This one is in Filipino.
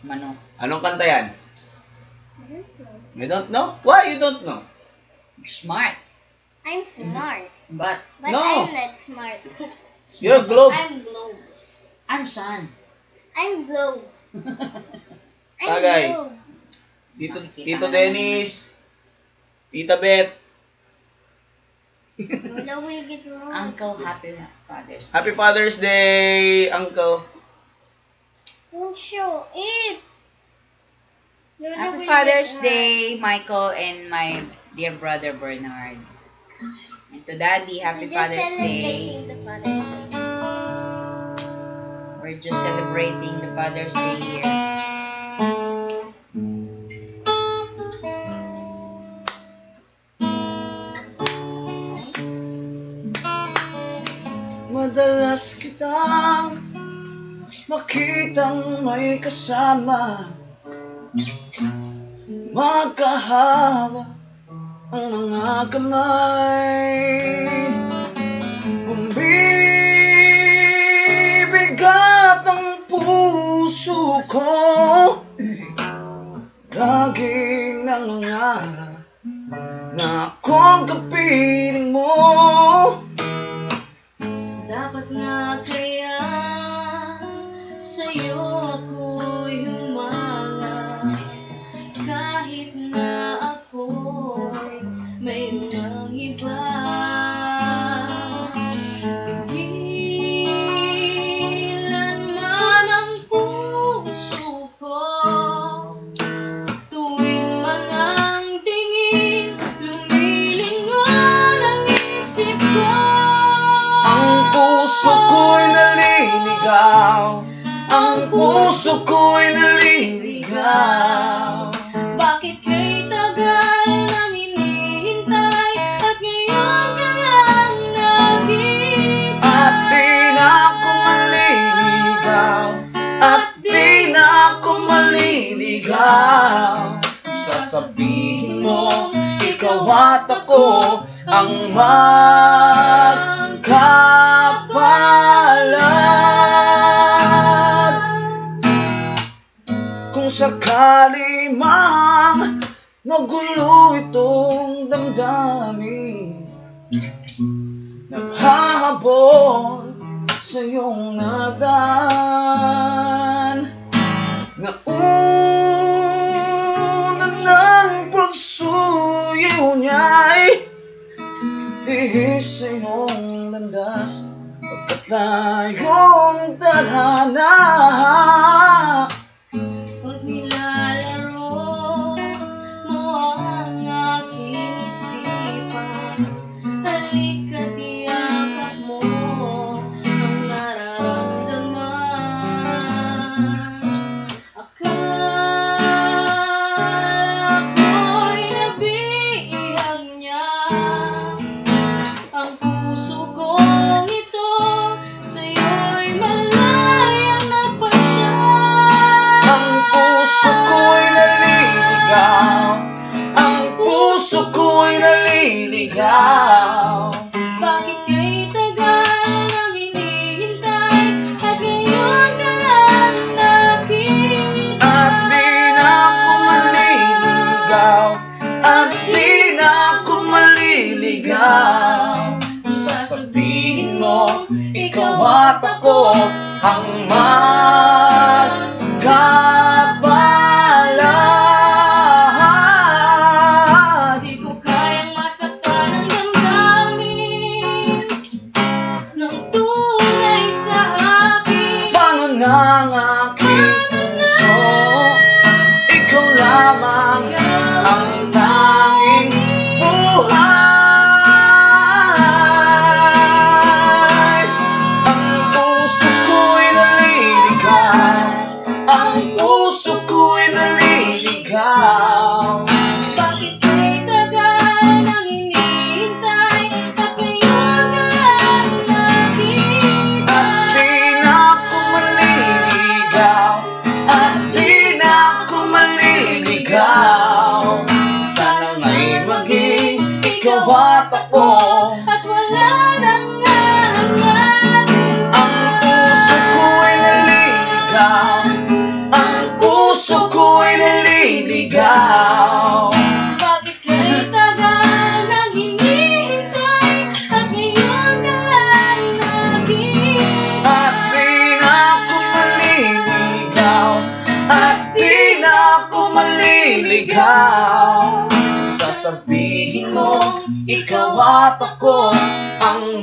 Manok. Anong kanta yan? I don't know. You don't know? Why you don't know? Smart. I'm smart, But but No. I'm not smart. You're globe. I'm globe. I'm sun. I'm globe. I'm Tagay. globe. Tito Dennis. Tita Beth. Wala mo yung get wrong. Uncle, happy Father's Day. Happy Father's Day, Uncle. Don't show it. Wala mo Happy yung Father's get wrong. Day, Michael and my dear brother Bernard. And to Daddy, happy We're just Father's Day. celebrating the Father's Day. We're just celebrating the Father's Day here. Madalas kitang makitang may kasama, magkahawak ang mga kamay, bumibigat ang puso ko, laging nangangarap na akong kapiling mo. Dapat nga kaya sa'yo ako'y humanap, kahit na ako'y mayroong iba. Pigilan man ang puso ko, tuwing man ang tingin, lumilingon ang isip ko. Ang puso ko'y naliligaw, ang puso ko'y naliligaw. Bakit kay tagal nang hinihintay at ngayon ka lang nakita? At di na ako maliligaw, at di na ako maliligaw. Sasabihin mo, ikaw at ako ang magkapalad. Kung sakali mang magulo itong damdamin, naghahabol sa iyong nagdaan, nauna ng pagsuyo niya'y lihis sa iyong landas, pagkat tayong tadhana. Pag nilalaro mo ang aking isipan, halika't iyakap mo ang nararamdaman. Akala ko'y nabihag niya ang puso kong ito, sa'yo'y malayang napasya. ikaw. Sasabihin mo, ikaw at ako ang